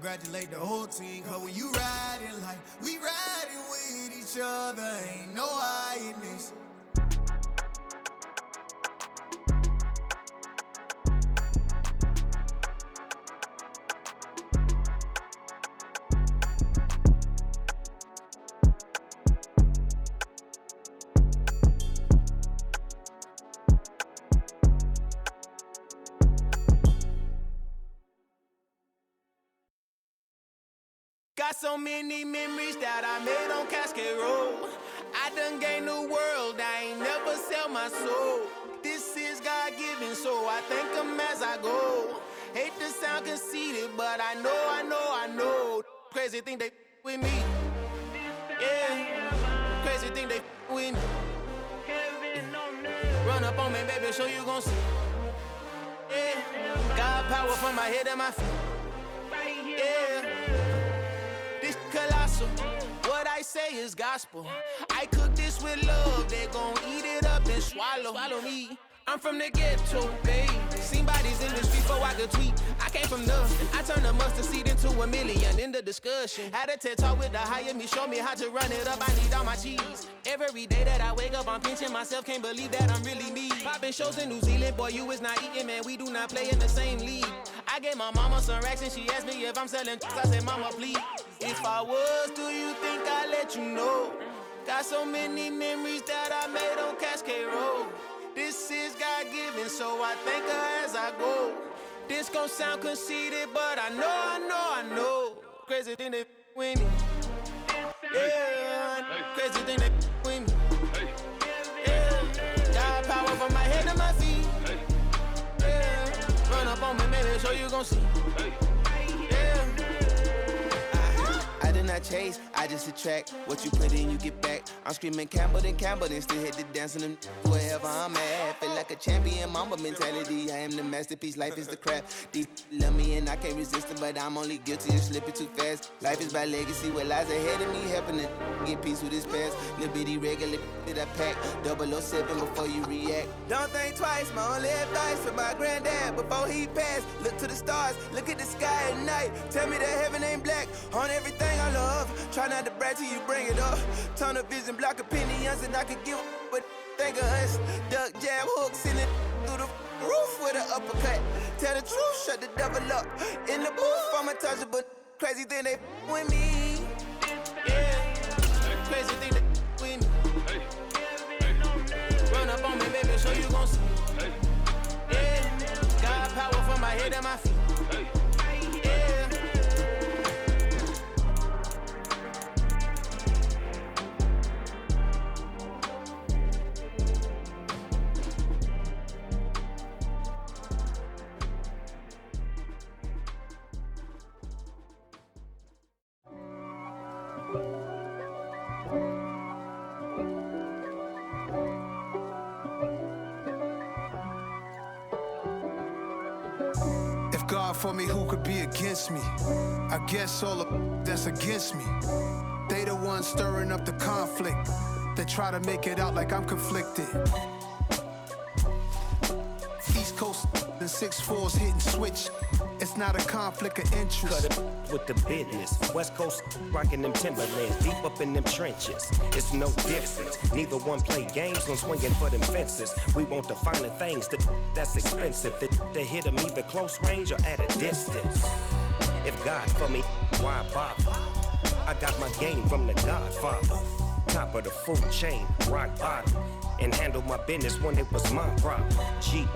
congratulate the whole team. Cause when you riding like we riding with each other, ain't no hiding this. Got so many memories that I made on Cascade Road. I done gained the world, I ain't never sell my soul. This is God-given, so I thank him as I go. Hate to sound conceited, but I know. Crazy thing they with me. Yeah, crazy thing they with me. Run up on me, baby, show you gon' see. Yeah, God power from my head and my feet. Yeah. This colossal, what I say is gospel. I cook this with love, they gon' eat it up and swallow me. I'm from the ghetto, babe. Seen bodies in the street before I could tweet. I came from nothing. I turned a mustard seed into a million in the discussion. Had a TED talk with the higher me, show me how to run it up. I need all my cheese. Every day that I wake up, I'm pinching myself. Can't believe that I'm really me. Popping shows in New Zealand, boy, you is not eating, man. We do not play in the same league. I gave my mama some racks and she asked me if I'm selling. I said, mama, please. If I was, do you think I'd let you know? Got so many memories that I made on Cascade Road. This is God-given, so I thank her as I go. This gon' sound conceited, but I know. Crazy thing they with me. Yeah, crazy thing they with me. Yeah, got power from my head to my feet. Yeah, run up on me, maybe so you gon' see. Yeah. I did not chase, I just attract. What you put in, you get back. I'm screaming Campbell, then still hit the dance and wherever I'm at. Feel like a champion, mamba mentality. I am the masterpiece, life is the crap. Deep love me and I can't resist it, but I'm only guilty of slipping too fast. Life is by legacy, what lies ahead of me, helping to get peace with this past. Little bitty regular that I pack, 007 before you react. Don't think twice, my only advice for my granddad before he passed. Look to the stars, look at the sky at night. Tell me that heaven ain't black on everything I love. Try not to brag till you bring it up. Tunnel vision, block opinions, and I could give but think of us. Duck, jab, hook, send it through the roof with an uppercut. Tell the truth, shut the devil up. In the booth, I'm untouchable. Crazy thing they with me. Yeah, crazy thing they with me. Run up on me, baby, so you gon' see. Yeah, got power from my head and my feet. God for me, who could be against me? I guess all of that's against me. They the ones stirring up the conflict. They try to make it out like I'm conflicted. East Coast and 6'4's hitting switch. It's not a conflict of interest. Cut it with the business. West Coast rocking them Timberlands, deep up in them trenches. It's no difference. Neither one play games, no swinging for them fences. We want the finer things, that's expensive. They hit them either close range or at a distance. If God for me, why bother? I got my game from the Godfather. Top of the food chain, rock bottom. And handle my business when it was my problem. G.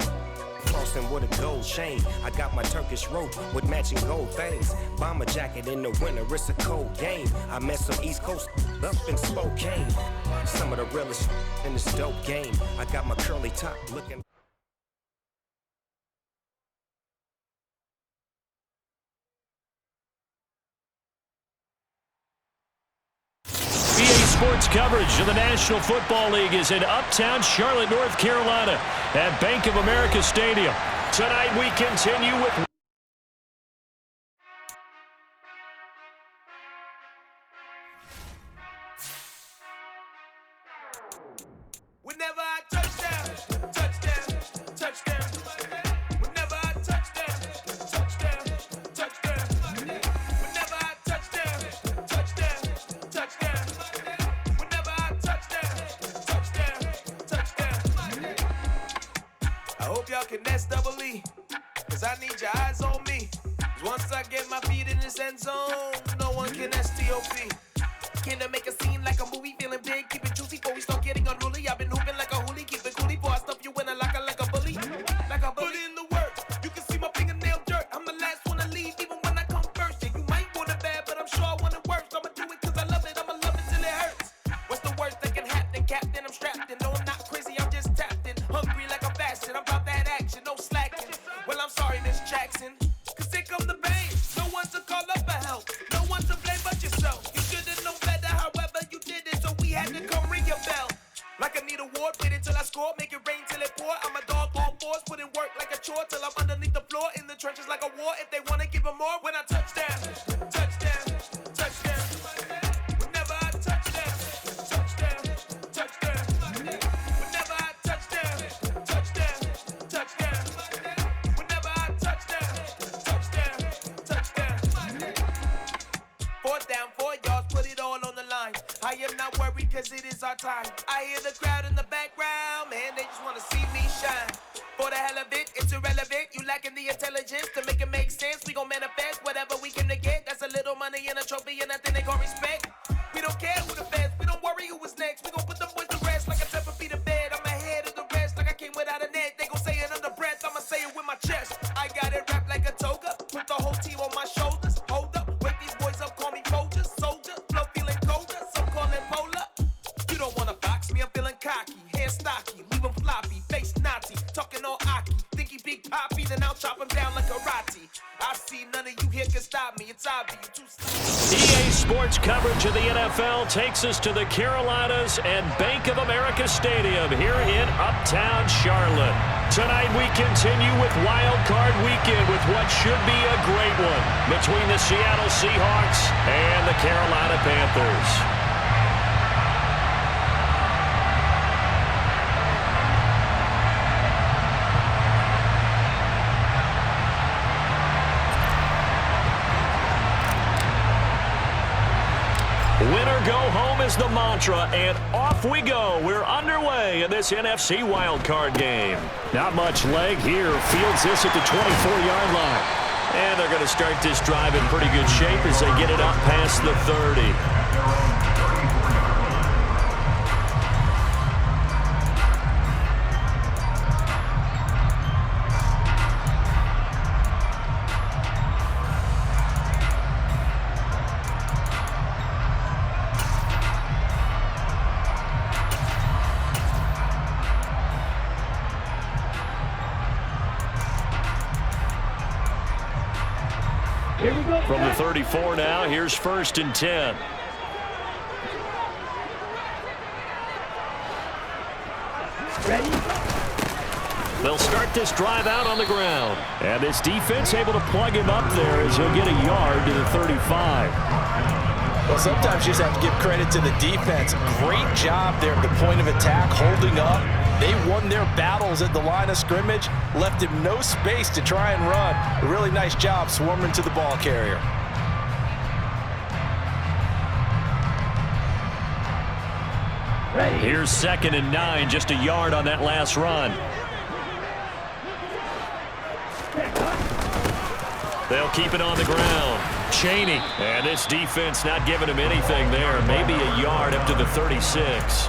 Flossing with a gold chain. I got my Turkish rope with matching gold things. Bomber jacket in the winter, it's a cold game. I met some East Coast up in Spokane. Some of the realest in this dope game. I got my curly top looking. Sports coverage of the National Football League is in uptown Charlotte, North Carolina at Bank of America Stadium. Tonight we continue with whenever I touchdown, touchdown, touchdown. Whenever I touchdown, touchdown, touchdown. if y'all can nest double E. Cause I need your eyes on me. Cause once I get my feet in this end zone, no one can STOP. Can I make a scene like a movie, feeling big, keep it juicy before we start getting unruly. I've been hooping like a hoolie, keep it coolie before I stuff you in a locker like a bully. Like a bully. Put in the work, you can see my fingernail jerk. I'm the last one to leave, even when I come first. Yeah, you might want it bad, but I'm sure I want it worse. I'ma do it cause I love it, I'ma love it till it hurts. What's the worst that can happen, Captain? I'm strapped in, no I'm not crazy, I'm just tapped in. Hungry like I'm fasting, I'm about that action, no slacking. Well, I'm sorry, Miss Jackson, cause here come the pain. No one to call up for help, no one to blame but yourself. You should've known better, however you did it, so we had to come ring your bell. Like I need a ward, wait until I score, make it rain till it pour. I'm a dog on force, put in work like a chore till I'm underneath the floor, in the trenches like a war. If they wanna give them more, when I touch down, touchdown, touchdown. Whenever I touch down, touchdown, touchdown. Whenever I touch down, touchdown, touchdown. Whenever I touch down, touchdown, touchdown. 4th down, 4 yards, put it all on the line. I am not worried cause it is our time. I hear the crowd in the background, man, they just wanna see me shine. For the hell of it, it's irrelevant. You lacking the intelligence to make it make sense. We gon' manifest whatever we came to get. That's a little money and a trophy and nothing they gon' respect. We don't care who the best, we don't worry who was next. We gon' put them boys to rest like a 7 feet of bed. I'm ahead of the rest like I came without a net. They gon' say it under breath, I'ma say it with my chest. I got it wrapped like a toga, put the whole team on my shoulders. Hold up, wake these boys up, call me Folger, soldier. Flow feeling colder, some call it polar. You don't wanna box me, I'm feeling cocky. Hair stocky, leave him floppy, face Nazi. Talking all Aki, think he big poppy, then I'll chop him down like karate. I see none of you here can stop me, it's obvious, you too slow. EA Sports coverage of the NFL takes us to the Carolinas and Bank of America Stadium here in Uptown Charlotte. Tonight we continue with Wild Card Weekend with what should be a great one between the Seattle Seahawks and the Carolina Panthers. Winner go home is the mantra, and off we go. We're underway in this NFC wildcard game. Not much leg here. Fields this at the 24-yard line. And they're going to start this drive in pretty good shape as they get it up past the 30. From the 34 now, here's 1st and 10. Ready? They'll start this drive out on the ground. And this defense able to plug him up there as he'll get a yard to the 35. Well, sometimes you just have to give credit to the defense. Great job there at the point of attack, holding up. They won their battles at the line of scrimmage, left him no space to try and run. A really nice job swarming to the ball carrier. Here's 2nd and 9, just a yard on that last run. They'll keep it on the ground. Chaney, and this defense not giving him anything there. Maybe a yard up to the 36.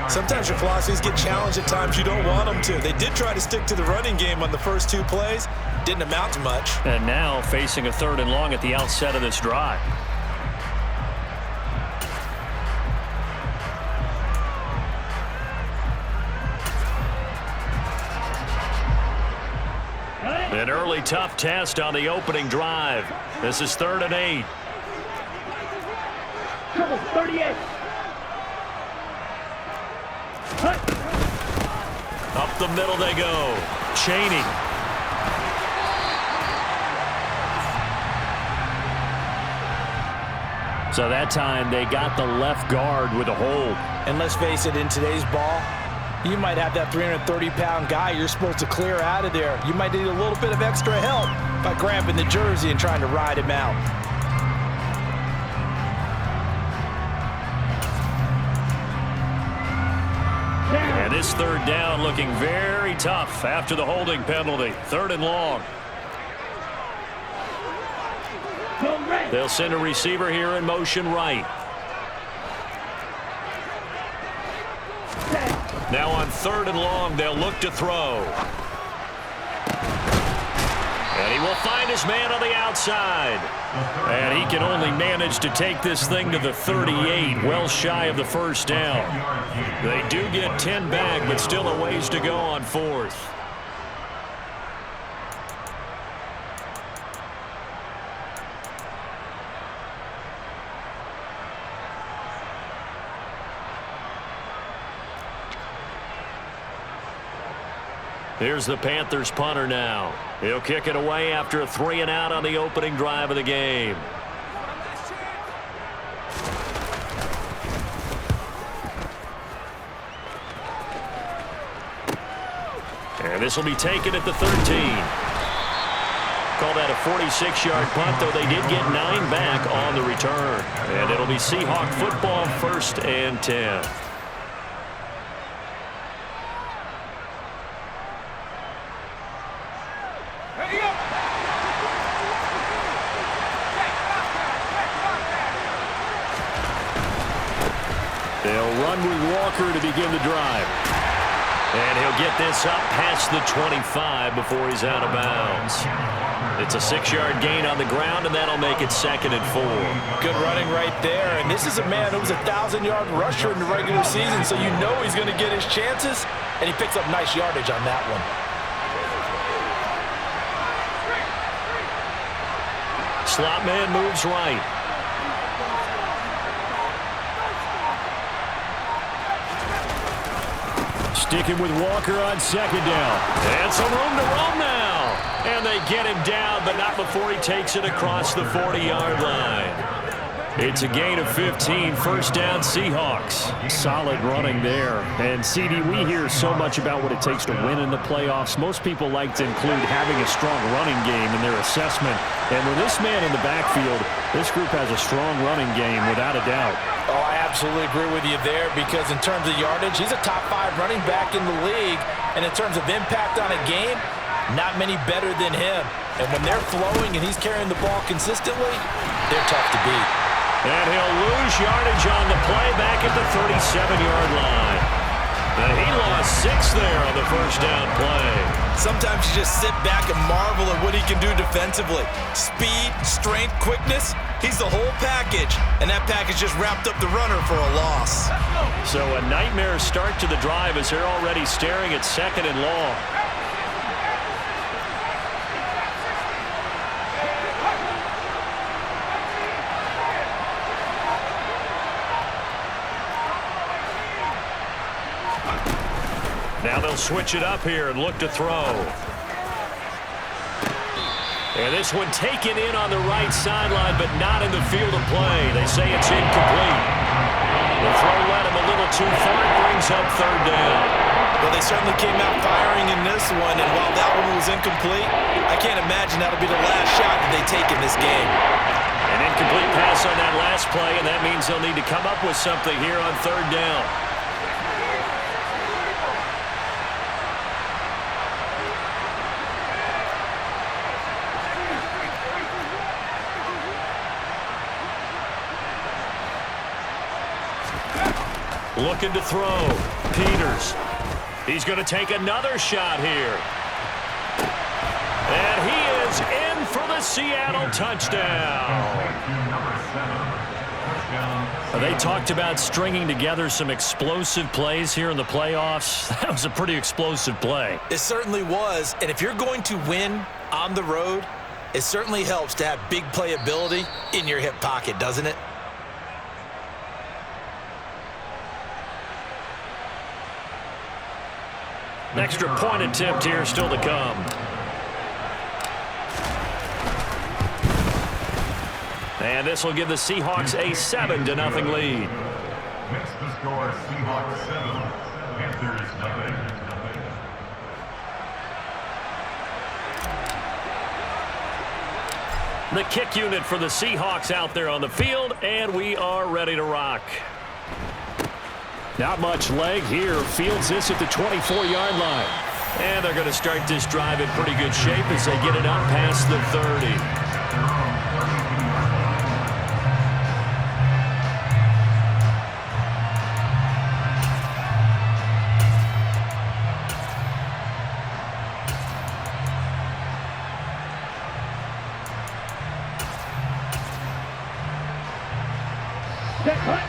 Sometimes your philosophies get challenged at times you don't want them to. They did try to stick to the running game on the first 2 plays. Didn't amount to much. And now facing a 3rd and long at the outset of this drive. An early tough test on the opening drive. This is 3rd and 8. Triple 38. Up the middle they go. Chaney. So that time they got the left guard with a hold. And let's face it, in today's ball, you might have that 330-pound guy you're supposed to clear out of there. You might need a little bit of extra help by grabbing the jersey and trying to ride him out. And this this third down looking very tough after the holding penalty. 3rd and long. They'll send a receiver here in motion right. Now on 3rd and long, they'll look to throw. And he will find his man on the outside. And he can only manage to take this thing to the 38, well shy of the first down. They do get 10 back, but still a ways to go on 4th. Here's the Panthers punter now. He'll kick it away after a 3 and out on the opening drive of the game. And this will be taken at the 13. Call that a 46-yard punt, though they did get 9 back on the return. And it'll be Seahawk football, 1st and 10. They'll run with Walker to begin the drive. And he'll get this up past the 25 before he's out of bounds. It's a 6-yard gain on the ground, and that'll make it 2nd and 4. Good running right there. And this is a man who was a 1,000-yard rusher in the regular season, so you know he's going to get his chances. And he picks up nice yardage on that one. Slot man moves right. Sticking with Walker on 2nd down. And some room to roam now. And they get him down, but not before he takes it across the 40-yard line. It's a gain of 15, 1st down Seahawks. Solid running there. And CD, we hear so much about what it takes to win in the playoffs. Most people like to include having a strong running game in their assessment. And with this man in the backfield, this group has a strong running game without a doubt. Oh, I absolutely agree with you there, because in terms of yardage, he's a top 5 running back in the league. And in terms of impact on a game, not many better than him. And when they're flowing and he's carrying the ball consistently, they're tough to beat. And he'll lose yardage on the play back at the 37-yard line. And he lost 6 there on the 1st down play. Sometimes you just sit back and marvel at what he can do defensively. Speed, strength, quickness, he's the whole package. And that package just wrapped up the runner for a loss. So a nightmare start to the drive as they're already staring at 2nd and long. Now they'll switch it up here and look to throw. And this one taken in on the right sideline, but not in the field of play. They say it's incomplete. The throw led him a little too far. It brings up 3rd down. Well, they certainly came out firing in this one, and while that one was incomplete, I can't imagine that'll be the last shot that they take in this game. An incomplete pass on that last play, and that means they'll need to come up with something here on 3rd down. Looking to throw. Peters. He's going to take another shot here. And he is in for the Seattle touchdown. They talked about stringing together some explosive plays here in the playoffs. That was a pretty explosive play. It certainly was. And if you're going to win on the road, it certainly helps to have big playability in your hip pocket, doesn't it? An extra point attempt here still to come. And this will give the Seahawks a 7-0 lead. Next the score, Seahawks 7, Panthers 9. The kick unit for the Seahawks out there on the field, and we are ready to rock. Not much leg here. Fields this at the 24-yard line. And they're going to start this drive in pretty good shape as they get it up past the 30.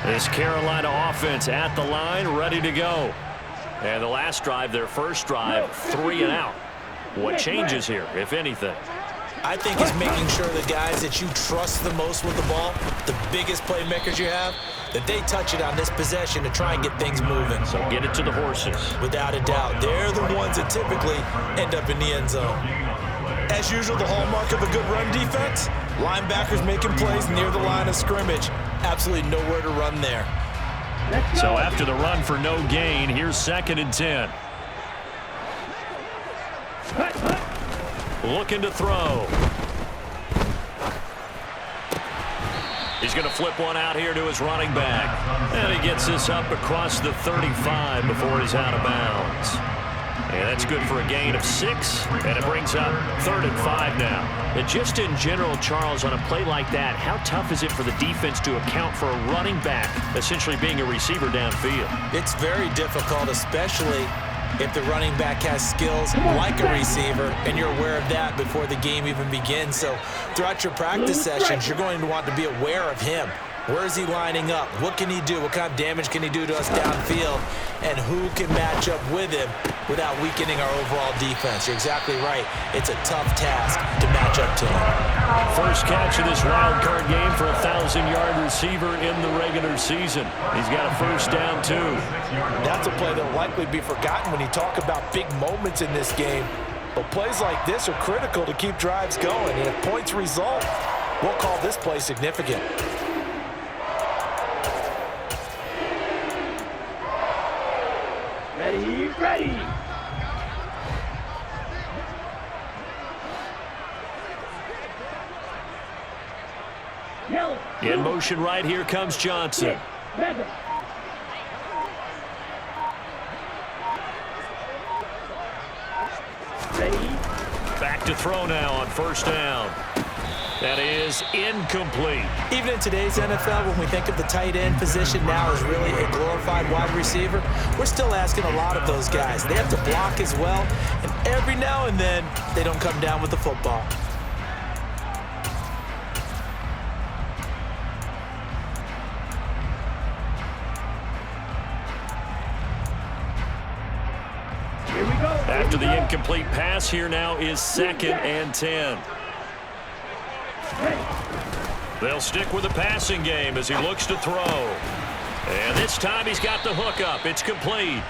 This Carolina offense at the line, ready to go. And the last drive, their first drive, 3 and out. What changes here, if anything? I think it's making sure the guys that you trust the most with the ball, the biggest playmakers you have, that they touch it on this possession to try and get things moving. So get it to the horses. Without a doubt. They're the ones that typically end up in the end zone. As usual, the hallmark of a good run defense, linebackers making plays near the line of scrimmage. Absolutely nowhere to run there. So after the run for no gain, here's 2nd and 10. Looking to throw. He's going to flip one out here to his running back. And he gets this up across the 35 before he's out of bounds. And that's good for a gain of 6, and it brings up 3rd and 5 now. And just in general, Charles, on a play like that, how tough is it for the defense to account for a running back essentially being a receiver downfield? It's very difficult, especially if the running back has skills like a receiver, and you're aware of that before the game even begins. So throughout your practice sessions, you're going to want to be aware of him. Where is he lining up? What can he do? What kind of damage can he do to us downfield? And who can match up with him without weakening our overall defense? You're exactly right. It's a tough task to match up to him. First catch of this wild card game for a 1,000-yard receiver in the regular season. He's got a first down, too. That's a play that will likely be forgotten when you talk about big moments in this game. But plays like this are critical to keep drives going. And if points result, we'll call this play significant. Ready. In motion right here comes Johnson. Back to throw now on first down. That is incomplete. Even in today's NFL, when we think of the tight end position now as really a glorified wide receiver, we're still asking a lot of those guys. They have to block as well, and every now and then, they don't come down with the football. After the incomplete pass, here now is 2nd and 10. They'll stick with the passing game as he looks to throw. And this time he's got the hook up. It's complete.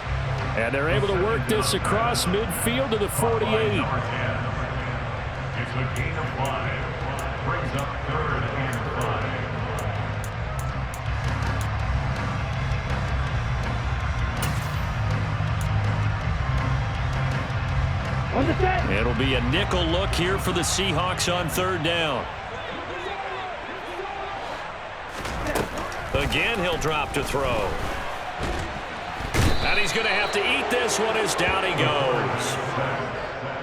And they're able to work this across midfield to the 48. It's a gain of 5. Brings up 3rd and 5. It'll be a nickel look here for the Seahawks on 3rd down. Again, he'll drop to throw. And he's going to have to eat this one as down he goes.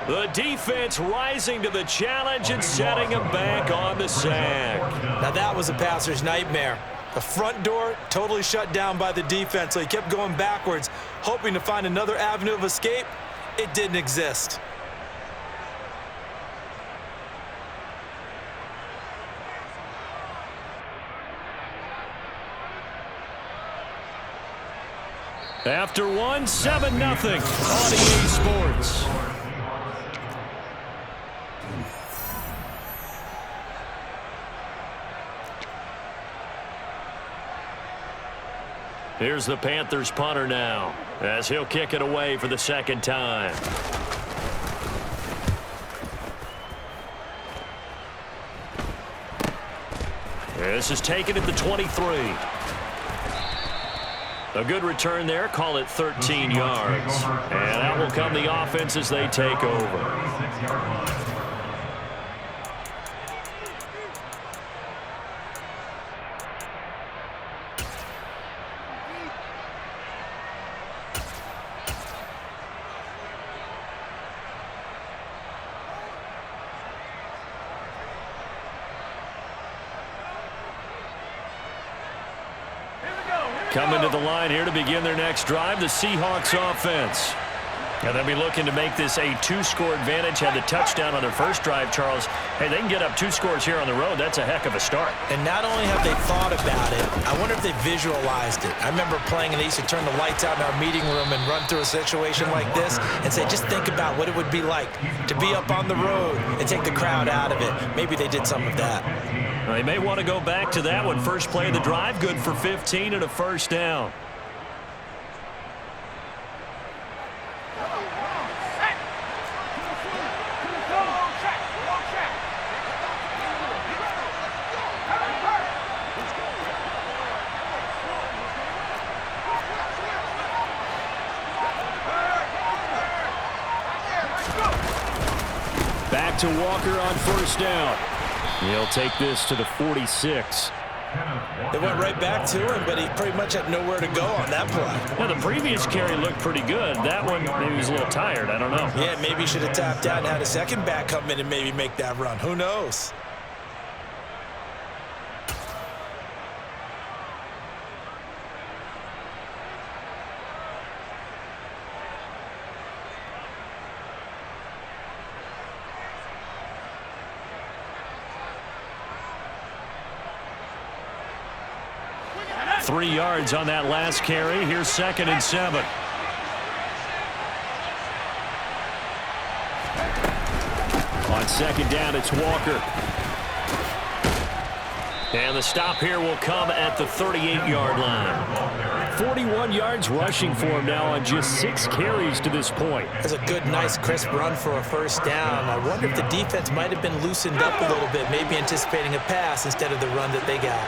The defense rising to the challenge and setting him back on the sack. Now that was a passer's nightmare. The front door totally shut down by the defense, so he kept going backwards, hoping to find another avenue of escape. It didn't exist. After one, 7-0 on EA Sports. Here's the Panthers punter now, as he'll kick it away for the 2nd time. This is taken at the 23. A good return there, call it 13 yards. And out will come the offense as they take over. Coming to the line here to begin their next drive, the Seahawks offense. And they'll be looking to make this a 2-score advantage. Had the touchdown on their first drive, Charles. Hey, they can get up 2 scores here on the road. That's a heck of a start. And not only have they thought about it, I wonder if they visualized it. I remember playing and they used to turn the lights out in our meeting room and run through a situation like this and say, just think about what it would be like to be up on the road and take the crowd out of it. Maybe they did some of that. Well, they may want to go back to that one. First play of the drive, good for 15 and a first down. Back to Walker on first down. He'll take this to the 46. They went right back to him, but he pretty much had nowhere to go on that play. Now, the previous carry looked pretty good. That one, maybe he was a little tired. I don't know. Yeah, maybe he should have tapped out and had a second back come in and maybe make that run. Who knows? Three yards on that last carry. Here's 2nd and 7. On second down, it's Walker. And the stop here will come at the 38-yard line. 41 yards rushing for him now on just 6 carries to this point. That's a good, nice, crisp run for a first down. I wonder if the defense might have been loosened up a little bit, maybe anticipating a pass instead of the run that they got.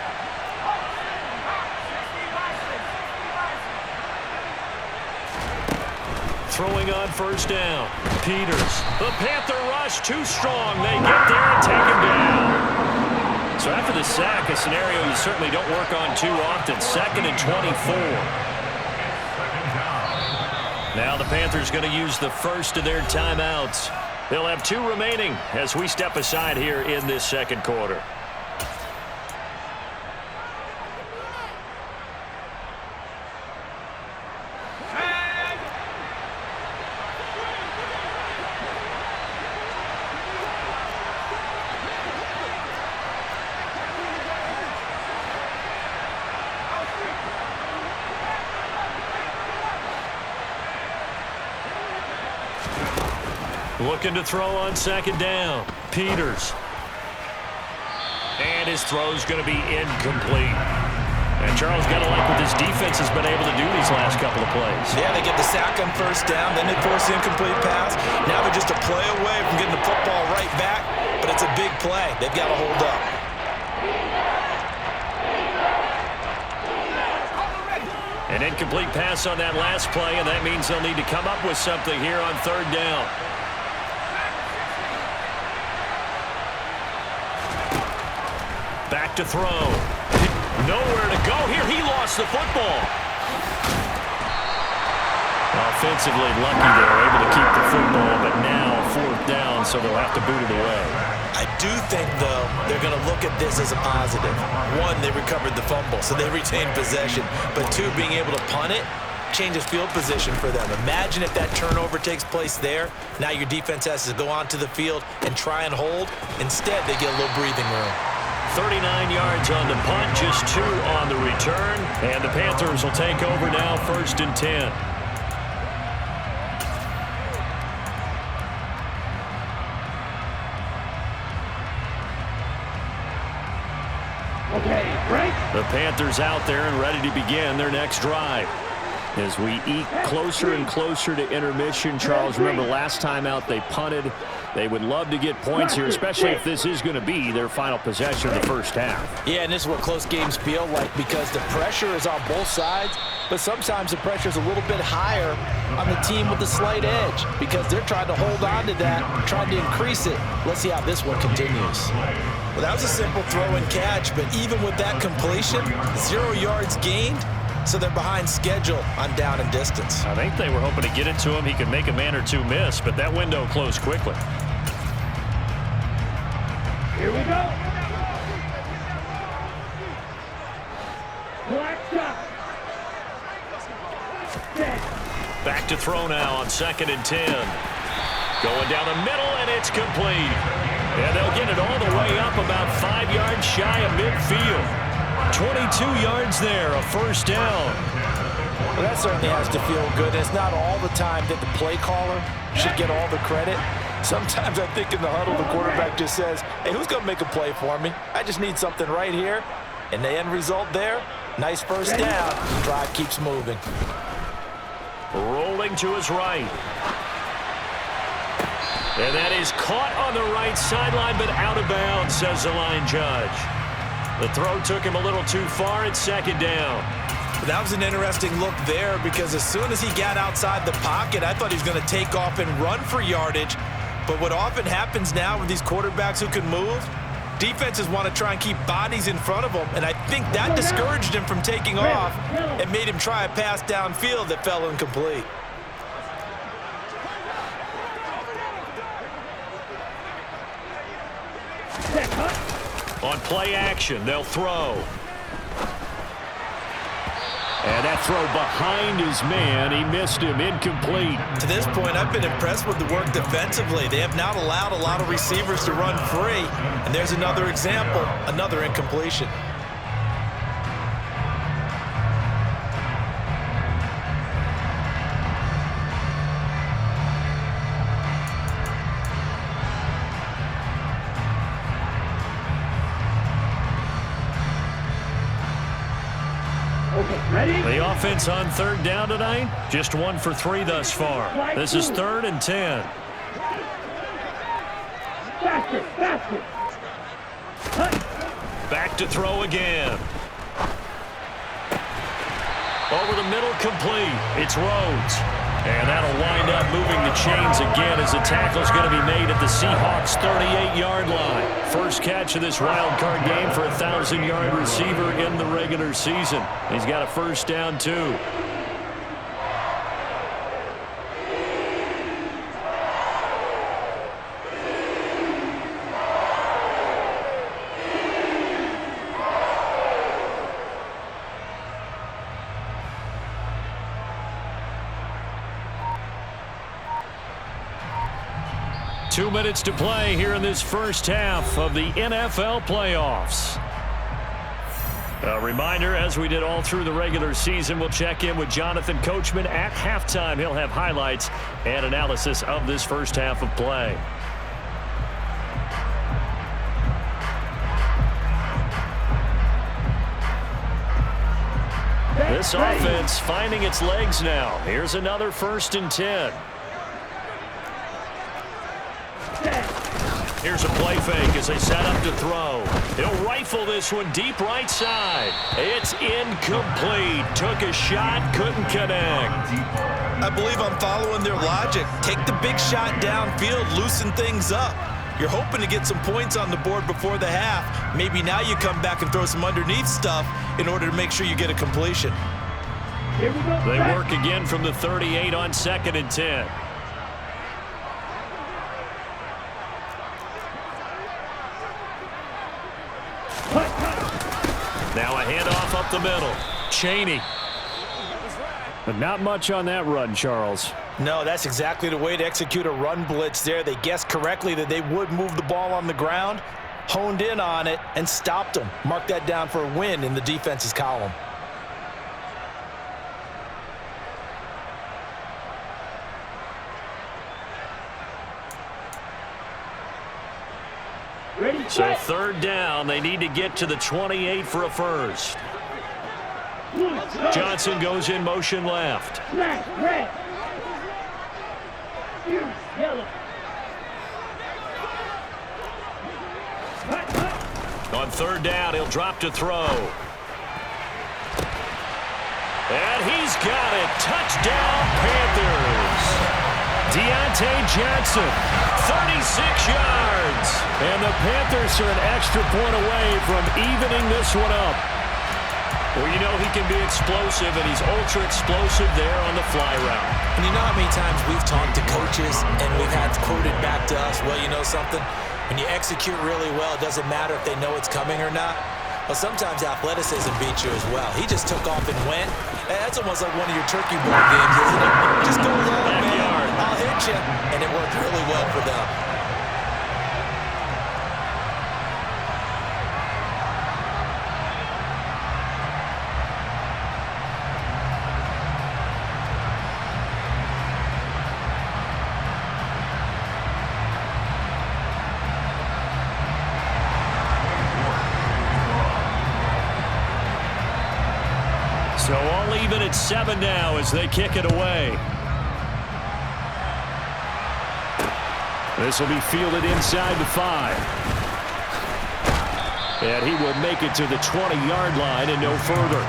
Throwing on first down. Peters. The Panther rush too strong. They get there and take him down. So after the sack, a scenario you certainly don't work on too often. 2nd and 24. Now the Panthers going to use the first of their timeouts. They'll have 2 remaining as we step aside here in this second quarter. Looking to throw on second down. Peters. And his throw's going to be incomplete. And Charles, got to like what this defense has been able to do these last couple of plays. Yeah, they get the sack on first down, then they force the incomplete pass. Now they're just a play away from getting the football right back, but it's a big play. They've got to hold up. An incomplete pass on that last play, and that means they'll need to come up with something here on third down. Back to throw. Nowhere to go here. He lost the football. Offensively lucky they're able to keep the football, but now 4th down, so they'll have to boot it away. I do think, though, they're going to look at this as a positive. 1, they recovered the fumble, so they retained possession. But 2, being able to punt it changes field position for them. Imagine if that turnover takes place there. Now your defense has to go onto the field and try and hold. Instead, they get a little breathing room. 39 yards on the punt, just 2 on the return. And the Panthers will take over now, 1st and 10. The Panthers out there and ready to begin their next drive. As we eke closer and closer to intermission, Charles, remember last time out they punted. They would love to get points here, especially if this is going to be their final possession of the first half. Yeah, and this is what close games feel like because the pressure is on both sides, but sometimes the pressure is a little bit higher on the team with the slight edge because they're trying to hold on to that, trying to increase it. Let's see how this one continues. Well, that was a simple throw and catch, but even with that completion, 0 yards gained, so they're behind schedule on down and distance. I think they were hoping to get it to him. He could make a man or 2 miss, but that window closed quickly. Here we go. Black shot. Back to throw now on 2nd and 10. Going down the middle, and it's complete. And they'll get it all the way up about 5 yards shy of midfield. 22 yards there, a first down. Well, that certainly has to feel good. It's not all the time that the play caller should get all the credit. Sometimes I think in the huddle, the quarterback just says, hey, who's going to make a play for me? I just need something right here. And the end result there, nice first down. The drive keeps moving. Rolling to his right. And that is caught on the right sideline, but out of bounds, says the line judge. The throw took him a little too far. It's 2nd down. That was an interesting look there because as soon as he got outside the pocket, I thought he was going to take off and run for yardage. But what often happens now with these quarterbacks who can move, defenses want to try and keep bodies in front of them, and I think that discouraged him from taking off and made him try a pass downfield that fell incomplete. On play action, they'll throw. And that throw behind his man, he missed him, incomplete. To this point, I've been impressed with the work defensively. They have not allowed a lot of receivers to run free. And there's another example, another incompletion. The offense on 3rd down tonight, just 1 for 3 thus far. This is 3rd and 10. Back to throw again. Over the middle, complete. It's Rhodes. And that'll wind up moving the chains again as the tackle's going to be made at the Seahawks' 38-yard line. First catch of this wild card game for a 1,000-yard receiver in the regular season. He's got a first down, too. Two minutes to play here in this first half of the NFL playoffs. A reminder, as we did all through the regular season, we'll check in with Jonathan Coachman at halftime. He'll have highlights and analysis of this first half of play. This offense finding its legs now. Here's another 1st and 10. Here's a play fake as they set up to throw. He'll rifle this one deep right side. It's incomplete. Took a shot, couldn't connect. I believe I'm following their logic. Take the big shot downfield, loosen things up. You're hoping to get some points on the board before the half. Maybe now you come back and throw some underneath stuff in order to make sure you get a completion. They work again from the 38 on 2nd and 10. Now a handoff up the middle. Chaney. But not much on that run, Charles. No, that's exactly the way to execute a run blitz there. They guessed correctly that they would move the ball on the ground, honed in on it, and stopped them. Mark that down for a win in the defense's column. So 3rd down, they need to get to the 28 for a first. Johnson goes in motion left. On 3rd down, he'll drop to throw. And he's got it. Touchdown, Panthers. Deontay Johnson, 36 yards. And the Panthers are an extra point away from evening this one up. Well, you know he can be explosive, and he's ultra explosive there on the fly route. And you know how many times we've talked to coaches and we've had quoted back to us, well, you know something? When you execute really well, it doesn't matter if they know it's coming or not. Well, sometimes athleticism beats you as well. He just took off and went. That's almost like one of your turkey bowl games, isn't it? Just go long, man. I'll hit you. And it worked really well for them. So all even at 7 now as they kick it away. This will be fielded inside the 5. And he will make it to the 20-yard line and no further.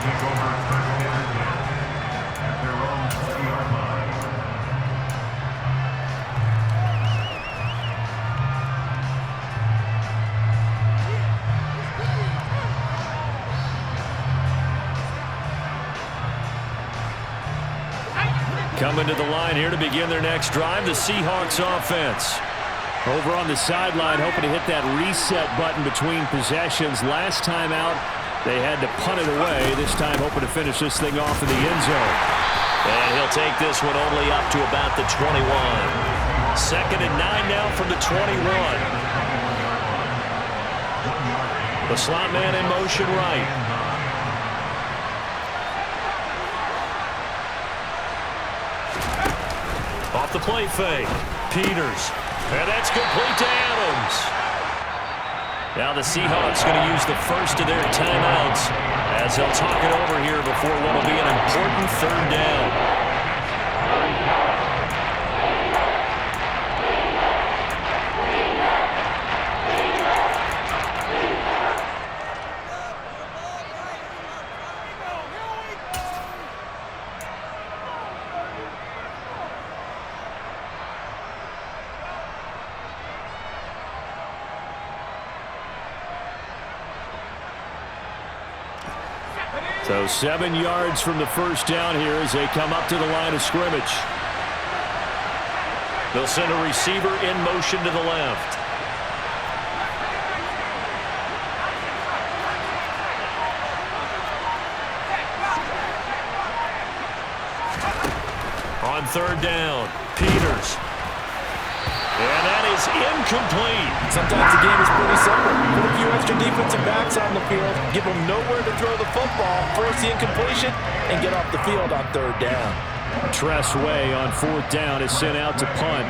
Coming to the line here to begin their next drive, the Seahawks offense. Over on the sideline, hoping to hit that reset button between possessions. Last time out, they had to punt it away. This time, hoping to finish this thing off in the end zone. And he'll take this one only up to about the 21. 2nd and 9 now from the 21. The slot man in motion right. Off the play fake. Peters. And that's complete to Adams. Now the Seahawks going to use the first of their timeouts as they'll talk it over here before what will be an important 3rd down. So 7 yards from the first down here as they come up to the line of scrimmage. They'll send a receiver in motion to the left. On 3rd down, Peters. And that is incomplete. Sometimes the game is pretty simple. Put a few extra defensive backs on the field, give them nowhere to throw the football, force the incompletion, and get off the field on 3rd down. Tress Way on 4th down is sent out to punt.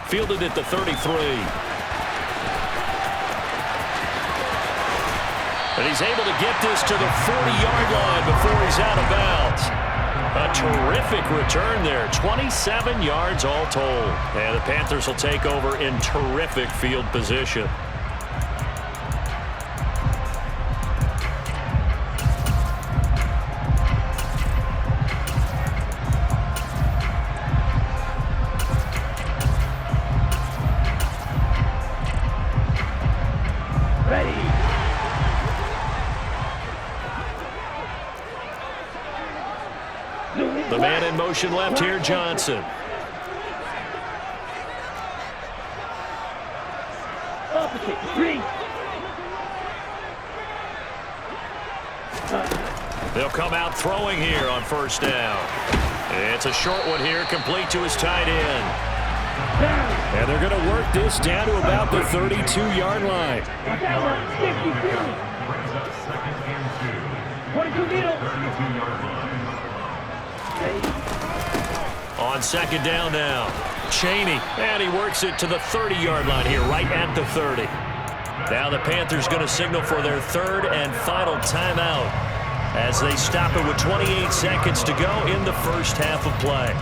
Fielded at the 33. And he's able to get this to the 40-yard line before he's out of bounds. A terrific return there. 27 yards all told. And the Panthers will take over in terrific field position. The man in motion left here, Johnson. They'll come out throwing here on 1st down. It's a short one here, complete to his tight end. And they're going to work this down to about the 32-yard line. On 2nd down now, Chaney, and he works it to the 30-yard line here, right at the 30. Now the Panthers going to signal for their 3rd and final timeout as they stop it with 28 seconds to go in the first half of play.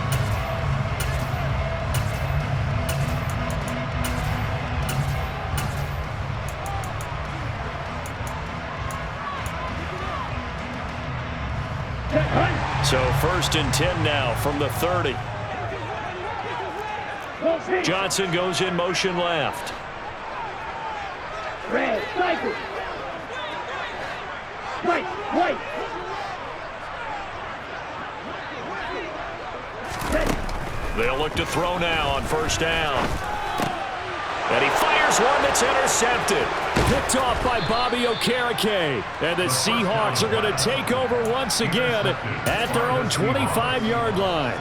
So 1st and 10 now from the 30. Johnson goes in motion left. Wait. They'll look to throw now on first down. And he fires one that's intercepted. Picked off by Bobby Okereke. And the Seahawks are going to take over once again at their own 25-yard line.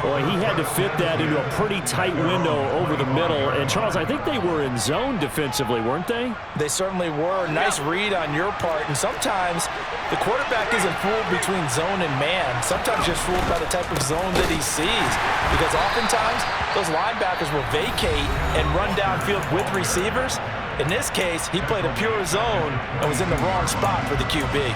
Boy, he had to fit that into a pretty tight window over the middle. And, Charles, I think they were in zone defensively, weren't they? They certainly were. Nice read on your part. And sometimes the quarterback isn't fooled between zone and man. Sometimes just fooled by the type of zone that he sees. Because oftentimes those linebackers will vacate and run downfield with receivers. In this case, he played a pure zone and was in the wrong spot for the QB.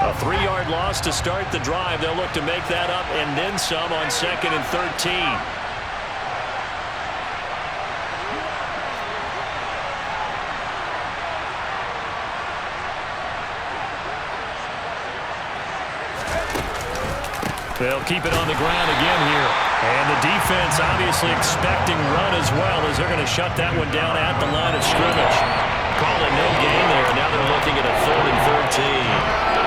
A 3-yard loss to start the drive. They'll look to make that up and then some on 2nd and 13. They'll keep it on the ground again here. And the defense obviously expecting run as well, as they're going to shut that one down at the line of scrimmage. Call it no gain there. Now they're looking at a 3rd and 13.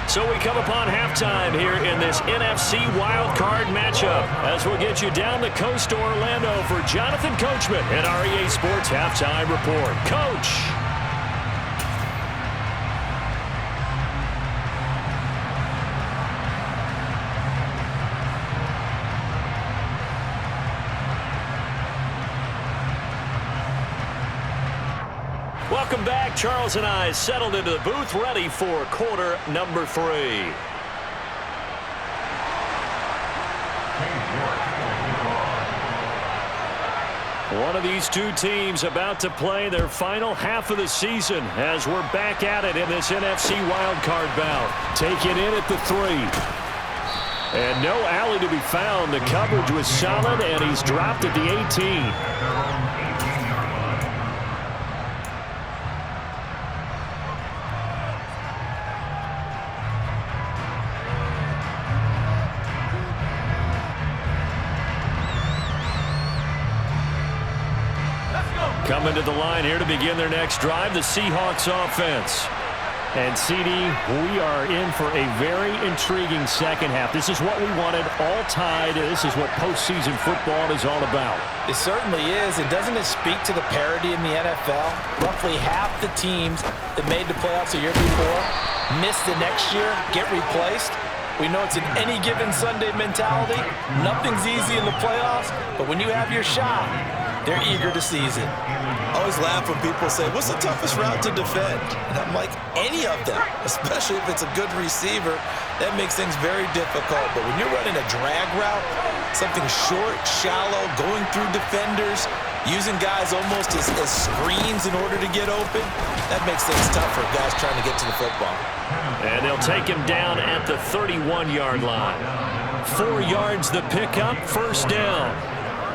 So we come upon halftime here in this NFC wildcard matchup as we'll get you down the coast to Orlando for Jonathan Coachman at our EA Sports Halftime Report. Coach. Welcome back. Charles and I settled into the booth, ready for quarter number 3. One of these two teams about to play their final half of the season as we're back at it in this NFC wildcard bout. Taken in at the 3. And no alley to be found. The coverage was solid, and he's dropped at the 18. Coming to the line here to begin their next drive, the Seahawks offense. And, CD, we are in for a very intriguing second half. This is what we wanted, all tied. This is what postseason football is all about. It certainly is. And doesn't it speak to the parity in the NFL? Roughly half the teams that made the playoffs a year before miss the next year, get replaced. We know it's an any given Sunday mentality. Nothing's easy in the playoffs, but when you have your shot, they're eager to seize it. I always laugh when people say, what's the toughest route to defend? And I'm like, any of them, especially if it's a good receiver, that makes things very difficult. But when you're running a drag route, something short, shallow, going through defenders, using guys almost as screens in order to get open, that makes things tough for guys trying to get to the football. And they'll take him down at the 31-yard line. 4 yards the pickup, first down.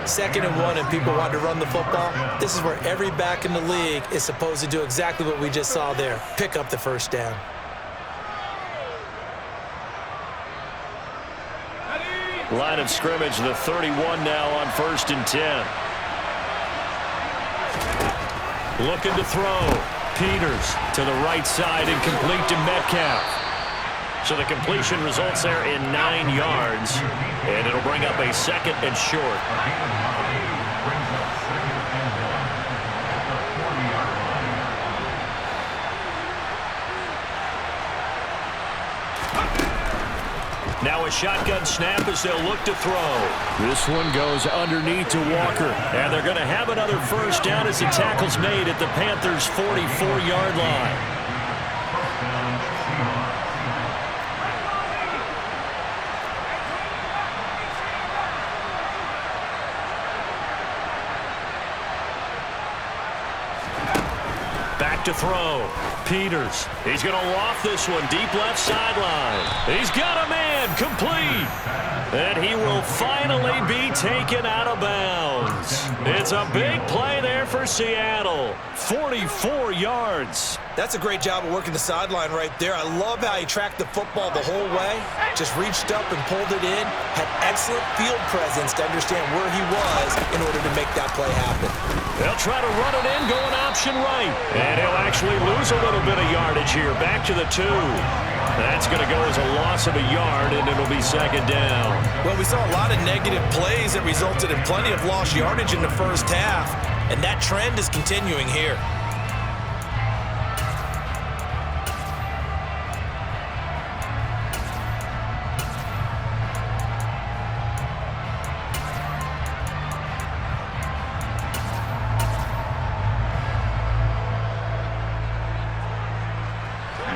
2nd and 1 and people want to run the football. This is where every back in the league is supposed to do exactly what we just saw there. Pick up the first down. Line of scrimmage, the 31 now on 1st and 10. Looking to throw. Peters to the right side and complete to Metcalf. So the completion results there in 9 yards, and it'll bring up a 2nd and short. Now a shotgun snap as they'll look to throw. This one goes underneath to Walker. And they're going to have another first down as the tackle's made at the Panthers' 44-yard line. Back to throw. Peters. He's going to loft this one deep left sideline. He's got a man complete. And he will finally be taken out of bounds. It's a big play there for Seattle. 44 yards. That's a great job of working the sideline right there. I love how he tracked the football the whole way. Just reached up and pulled it in. Had excellent field presence to understand where he was in order to make that play happen. They'll try to run it in, going option right. And he'll actually lose a little bit of yardage here. Back to the 2. That's going to go as a loss of a yard, and it'll be second down. Well, we saw a lot of negative plays that resulted in plenty of lost yardage in the first half, and that trend is continuing here.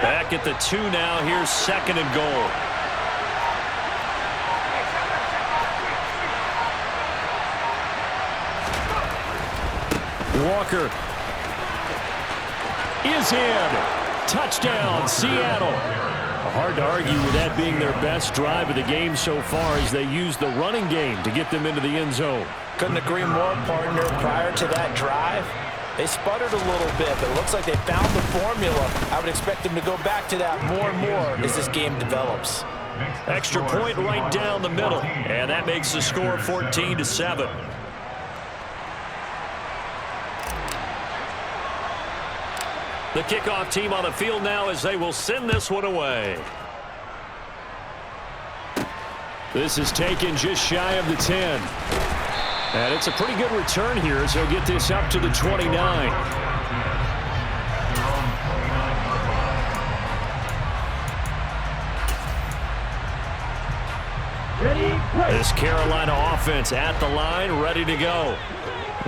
Back at the 2 now. Here's second and goal. Walker is in. Touchdown, Seattle. Hard to argue with that being their best drive of the game so far as they use the running game to get them into the end zone. Couldn't agree more, partner. Prior to that drive, they sputtered a little bit, but it looks like they found the formula. I would expect them to go back to that more and more as this game develops. Extra point right down the middle, and that makes the score 14-7. The kickoff team on the field now as they will send this one away. This is taken just shy of the 10. And it's a pretty good return here as he'll get this up to the 29. This Carolina offense at the line, ready to go.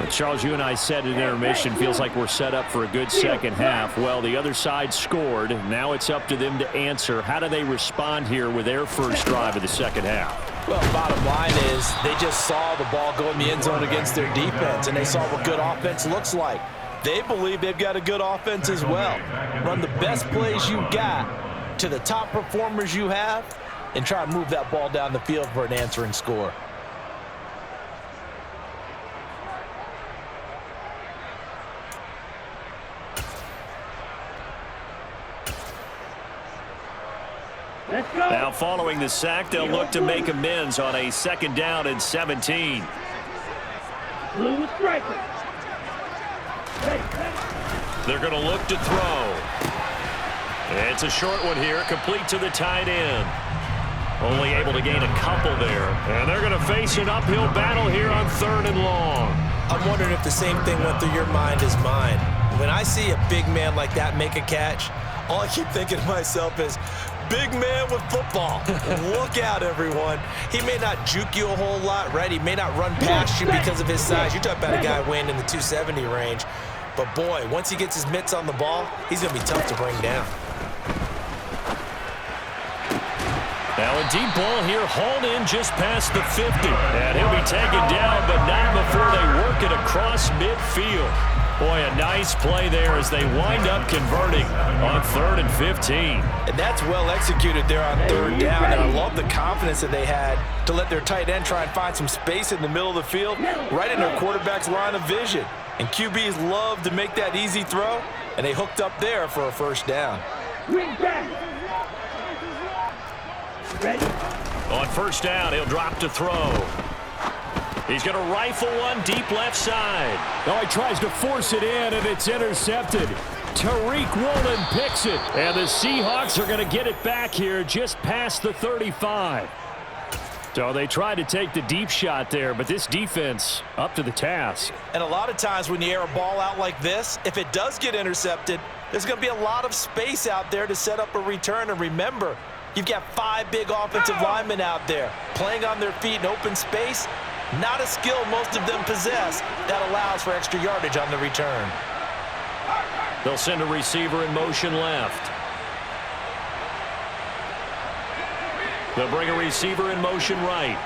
Charles, you and I said in intermission, feels like we're set up for a good second half. Well, the other side scored. Now it's up to them to answer. How do they respond here with their first drive of the second half? Well, bottom line is they just saw the ball go in the end zone against their defense, and they saw what good offense looks like. They believe they've got a good offense as well. Run the best plays you got to the top performers you have and try to move that ball down the field for an answering score. Now following the sack, they'll look to make amends on a second down and 17. They're going to look to throw. It's a short one here, complete to the tight end. Only able to gain a couple there. And they're going to face an uphill battle here on 3rd and long. I'm wondering if the same thing went through your mind as mine. When I see a big man like that make a catch, all I keep thinking to myself is, big man with football. Look out, everyone. He may not juke you a whole lot, right? He may not run past you because of his size. You're talking about a guy weighing in the 270 range. But, boy, once he gets his mitts on the ball, he's going to be tough to bring down. Now a deep ball here, hauled in just past the 50. And he'll be taken down, but not before they work it across midfield. Boy, a nice play there as they wind up converting on 3rd and 15. And that's well executed there on 3rd down. And I love the confidence that they had to let their tight end try and find some space in the middle of the field, right in their quarterback's line of vision. And QBs love to make that easy throw, and they hooked up there for a first down. On first down, he'll drop to throw. He's going to rifle one deep left side. Oh, he tries to force it in, and it's intercepted. Tariq Woolen picks it, and the Seahawks are going to get it back here just past the 35. So they tried to take the deep shot there, but this defense up to the task. And a lot of times when you air a ball out like this, if it does get intercepted, there's going to be a lot of space out there to set up a return. And remember, You've got 5 big offensive linemen out there playing on their feet in open space. Not a skill most of them possess that allows for extra yardage on the return. They'll send a receiver in motion left. They'll bring a receiver in motion right.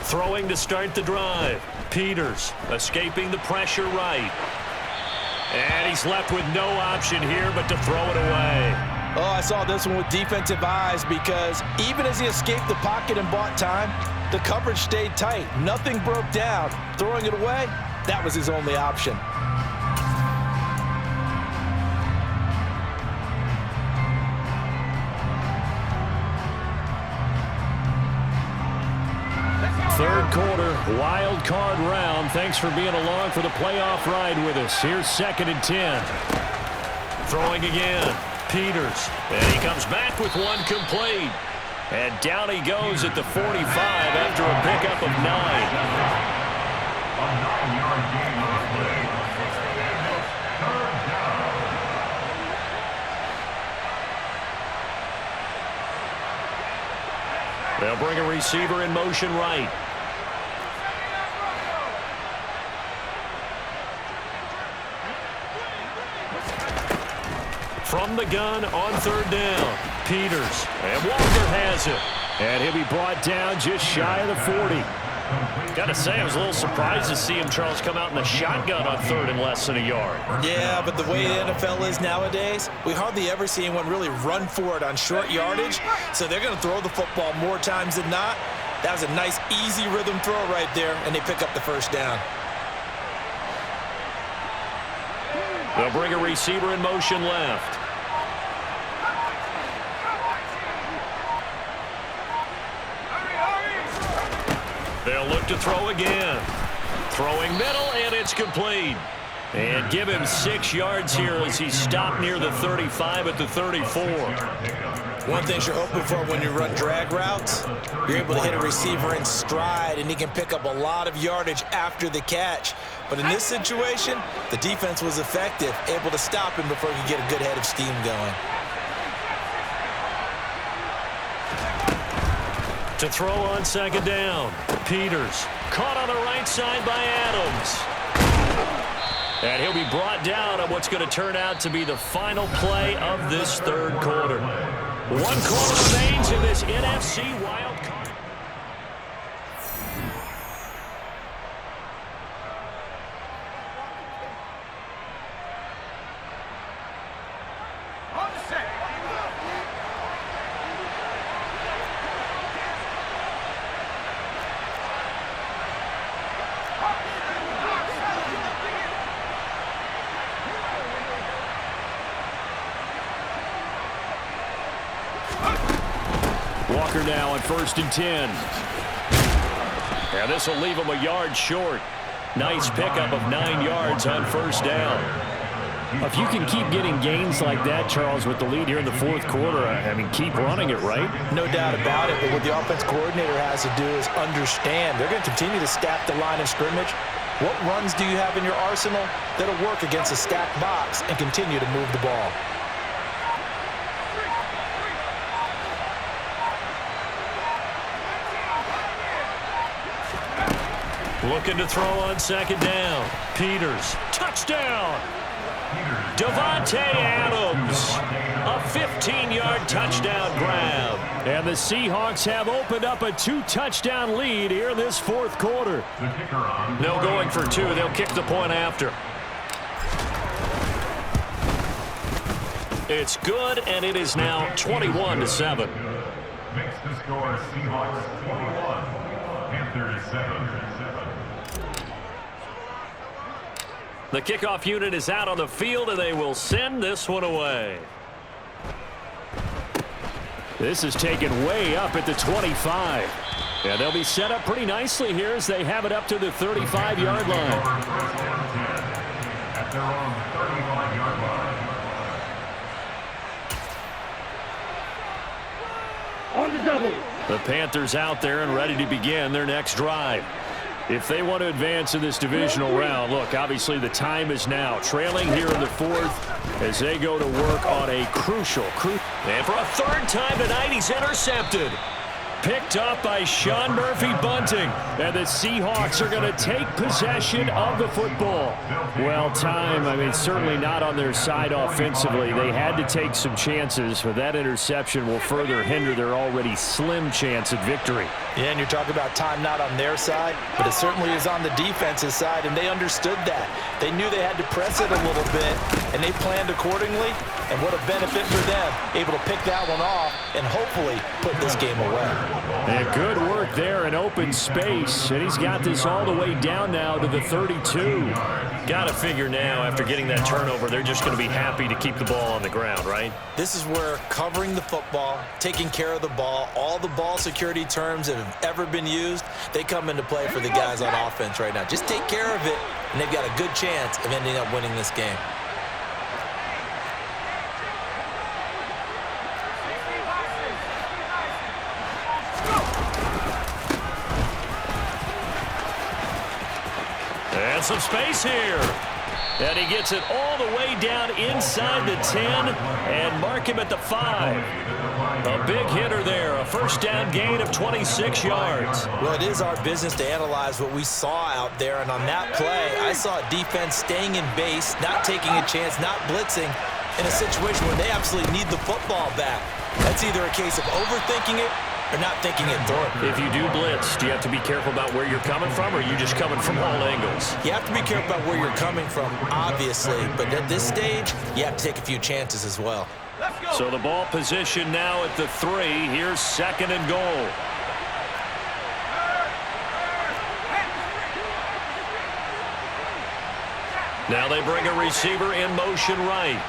Throwing to start the drive. Peters escaping the pressure right. And he's left with no option here but to throw it away. Oh, I saw this one with defensive eyes because even as he escaped the pocket and bought time, the coverage stayed tight. Nothing broke down. Throwing it away, that was his only option. Third quarter, wild card round. Thanks for being along for the playoff ride with us. Here's 2nd and 10. Throwing again. Peters. And he comes back with one complete. And down he goes at the 45 after a pickup of 9. A 9-yard gain on the play. Third down. They'll bring a receiver in motion right. From the gun on 3rd down. Peters. And Walker has it. And he'll be brought down just shy of the 40. Got to say, I was a little surprised to see him, Charles, come out in the shotgun on 3rd and less than a yard. Yeah, but the way the NFL is nowadays, we hardly ever see anyone really run for it on short yardage. So they're going to throw the football more times than not. That was a nice, easy rhythm throw right there, and they pick up the first down. They'll bring a receiver in motion left. They'll look to throw again. Throwing middle, and it's complete. And give him 6 yards here as he's stopped near the 35 at the 34. One thing you're hoping for when you run drag routes, you're able to hit a receiver in stride, and he can pick up a lot of yardage after the catch. But in this situation, the defense was effective, able to stop him before he could get a good head of steam going. To throw on 2nd down. Peters caught on the right side by Adams. And he'll be brought down on what's going to turn out to be the final play of this 3rd quarter. 1 quarter remains in this NFC wild card. Walker now on 1st and 10. And this will leave him a yard short. Nice pickup of 9 yards on 1st down. If you can keep getting gains like that, Charles, with the lead here in the 4th quarter, I mean, keep running it, right? No doubt about it, but what the offense coordinator has to do is understand. They're going to continue to stack the line of scrimmage. What runs do you have in your arsenal that'll work against a stacked box and continue to move the ball? Looking to throw on 2nd down. Peters. Touchdown! Davante Adams. A 15-yard touchdown grab. And the Seahawks have opened up a 2-touchdown lead here in this 4th quarter. No going for 2. They'll kick the point after. It's good, and it is now 21-7. Makes the score Seahawks 21, Panthers 7. The kickoff unit is out on the field, and they will send this one away. This is taken way up at the 25. And they'll be set up pretty nicely here as they have it up to the 35-yard line. At their own 35-yard line. On the double. The Panthers out there and ready to begin their next drive. If they want to advance in this divisional round, look, obviously the time is now. Trailing here in the fourth as they go to work on a crucial. And for a third time tonight, he's intercepted. Picked up by Sean Murphy-Bunting. And the Seahawks are going to take possession of the football. Well, time, certainly not on their side offensively. They had to take some chances, but that interception will further hinder their already slim chance at victory. Yeah, and you're talking about time not on their side, but it certainly is on the defense's side, and they understood that. They knew they had to press it a little bit, and they planned accordingly, and what a benefit for them, able to pick that one off and hopefully put this game away. And good work there in open space, and he's got this all the way down now to the 32. Got to figure now, after getting that turnover, they're just going to be happy to keep the ball on the ground, right? This is where covering the football, taking care of the ball, all the ball security terms that have ever been used, they come into play for the guys on offense right now. Just take care of it, and they've got a good chance of ending up winning this game. And some space here. And he gets it all the way down inside the 10 and mark him at the 5. A big hitter there, a first down gain of 26 yards. Well, it is our business to analyze what we saw out there, and on that play, I saw defense staying in base, not taking a chance, not blitzing in a situation where they absolutely need the football back. That's either a case of overthinking it or not thinking it through. If you do blitz, do you have to be careful about where you're coming from, or are you just coming from all angles? You have to be careful about where you're coming from, obviously, but at this stage, you have to take a few chances as well. So the ball position now at the 3. Here's 2nd and goal. Now they bring a receiver in motion right.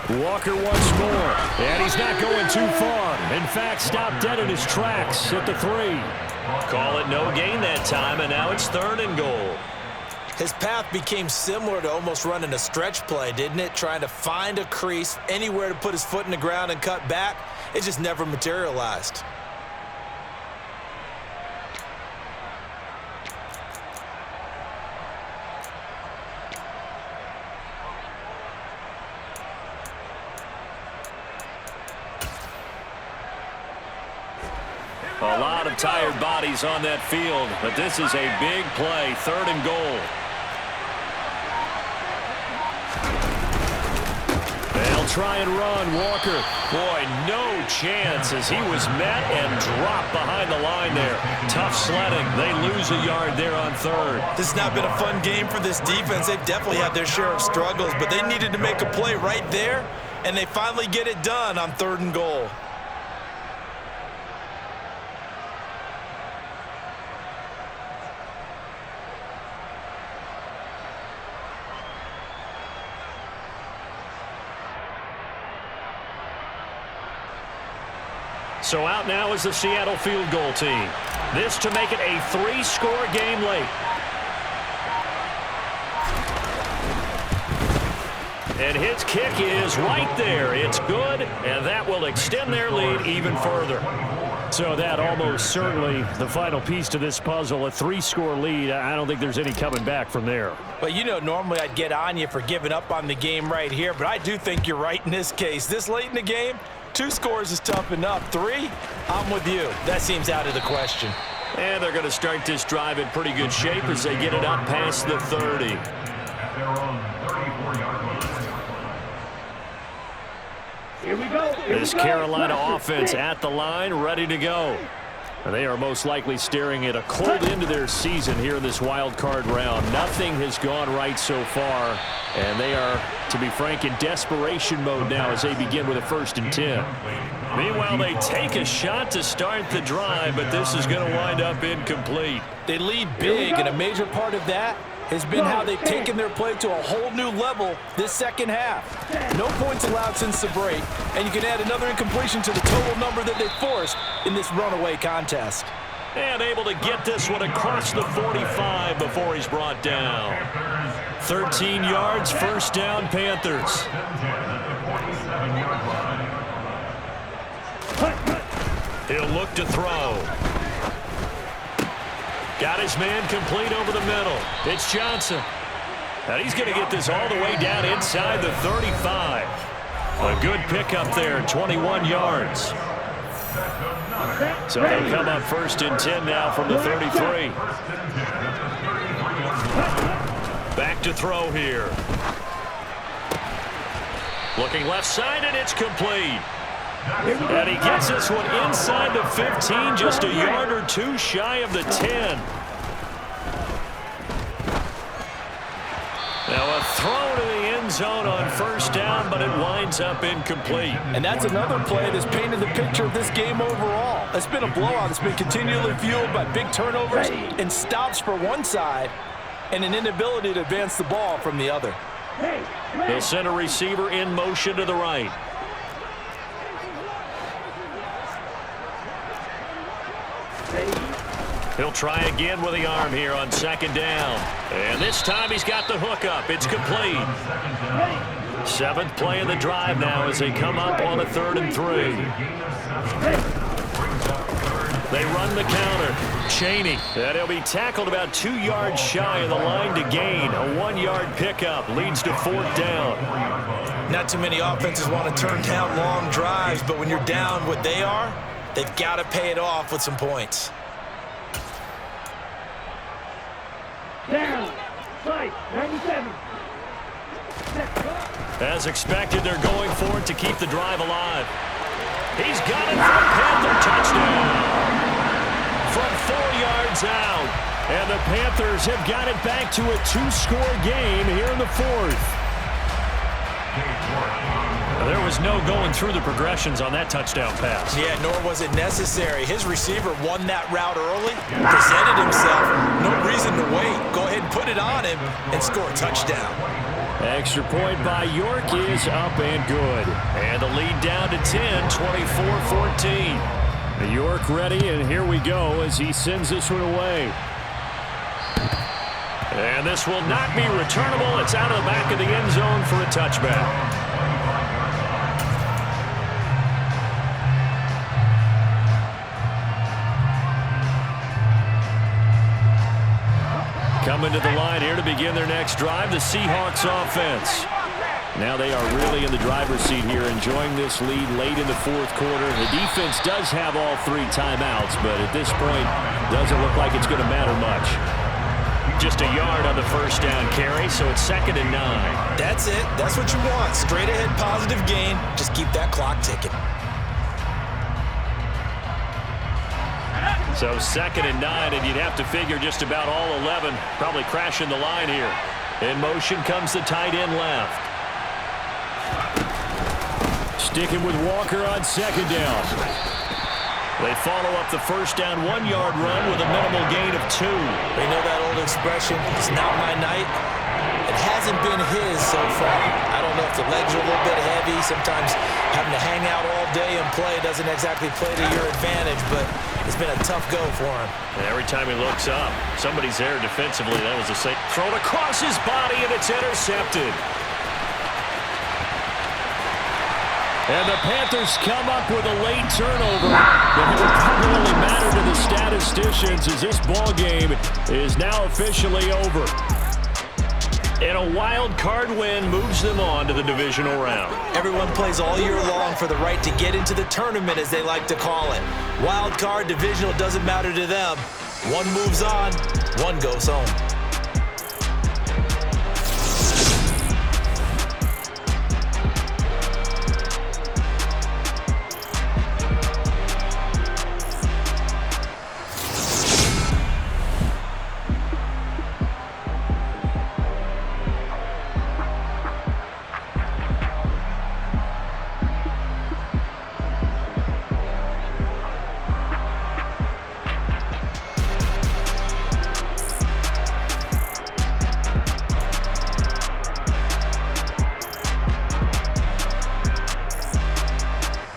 Walker once more, and he's not going too far. In fact, stopped dead in his tracks at the 3. Call it no gain that time, and now it's 3rd and goal. His path became similar to almost running a stretch play, didn't it? Trying to find a crease, anywhere to put his foot in the ground and cut back. It just never materialized. A lot of tired bodies on that field, but this is a big play, 3rd and goal. They'll try and run, Walker. Boy, no chance as he was met and dropped behind the line there. Tough sledding. They lose a yard there on 3rd. This has not been a fun game for this defense. They've definitely had their share of struggles, but they needed to make a play right there, and they finally get it done on 3rd and goal. So out now is the Seattle field goal team. This to make it a 3-score game late. And his kick is right there. It's good, and that will extend their lead even further. So that almost certainly the final piece to this puzzle, a 3-score lead. I don't think there's any coming back from there. Well, you know, normally I'd get on you for giving up on the game right here, but I do think you're right in this case. This late in the game, 2 scores is tough enough. 3, I'm with you. That seems out of the question. And they're going to start this drive in pretty good shape as they get it up past the 30. Here we go. This Carolina offense at the line, ready to go. And they are most likely staring at a cold end to their season here in this wild card round. Nothing has gone right so far, and they are, to be frank, in desperation mode now as they begin with a 1st and 10. Meanwhile, they take a shot to start the drive, but this is going to wind up incomplete. They lead big, and a major part of that has been how they've taken their play to a whole new level this second half. No points allowed since the break, and you can add another incompletion to the total number that they forced in this runaway contest. And able to get this one across the 45 before he's brought down. 13 yards, first down, Panthers. He'll look to throw. Got his man complete over the middle. It's Johnson. And he's going to get this all the way down inside the 35. A good pickup there, 21 yards. So they'll come up first and 10 now from the 33. Back to throw here. Looking left side, and it's complete. And he gets this one inside the 15, just a yard or two shy of the 10. Now a throw to the end zone on first down, but it winds up incomplete. And that's another play that's painted the picture of this game overall. It's been a blowout. It's been continually fueled by big turnovers and stops for one side and an inability to advance the ball from the other. They'll send a receiver in motion to the right. He'll try again with the arm here on second down. And this time he's got the hook up. It's complete. Seventh play of the drive now as they come up on a 3rd and 3. They run the counter. Chaney. And he'll be tackled about 2 yards shy of the line to gain. A 1-yard pickup leads to 4th down. Not too many offenses want to turn down long drives, but when you're down what they are, they've got to pay it off with some points. Down. Fight. 97. As expected, they're going for it to keep the drive alive. He's got it for a Panther touchdown. From 4 yards out. And the Panthers have got it back to a 2-score game here in the 4th. There was no going through the progressions on that touchdown pass. Yeah, nor was it necessary. His receiver won that route early, presented himself. No reason to wait. Go ahead and put it on him and score a touchdown. Extra point by York is up and good. And the lead down to 10, 24-14. York ready, and here we go as he sends this one away. And this will not be returnable. It's out of the back of the end zone for a touchback. Coming to the line here to begin their next drive, the Seahawks offense. Now they are really in the driver's seat here, enjoying this lead late in the 4th quarter. The defense does have all 3 timeouts, but at this point, doesn't look like it's going to matter much. Just a yard on the first down carry, so it's 2nd and 9. That's it. That's what you want. Straight ahead positive gain. Just keep that clock ticking. So 2nd and 9, and you'd have to figure just about all 11 probably crashing the line here. In motion comes the tight end left. Sticking with Walker on 2nd down. They follow up the first down 1-yard run with a minimal gain of 2. They know that old expression, it's not my night. It hasn't been his so far. I don't know if the legs are a little bit heavy. Sometimes having to hang out all day and play doesn't exactly play to your advantage, but it's been a tough go for him. And every time he looks up, somebody's there defensively. That was a safe throw across his body, and it's intercepted. And the Panthers come up with a late turnover, but it will probably matter to the statisticians as this ball game is now officially over. And a wild card win moves them on to the divisional round. Everyone plays all year long for the right to get into the tournament, as they like to call it. Wild card, divisional, doesn't matter to them. One moves on, one goes home.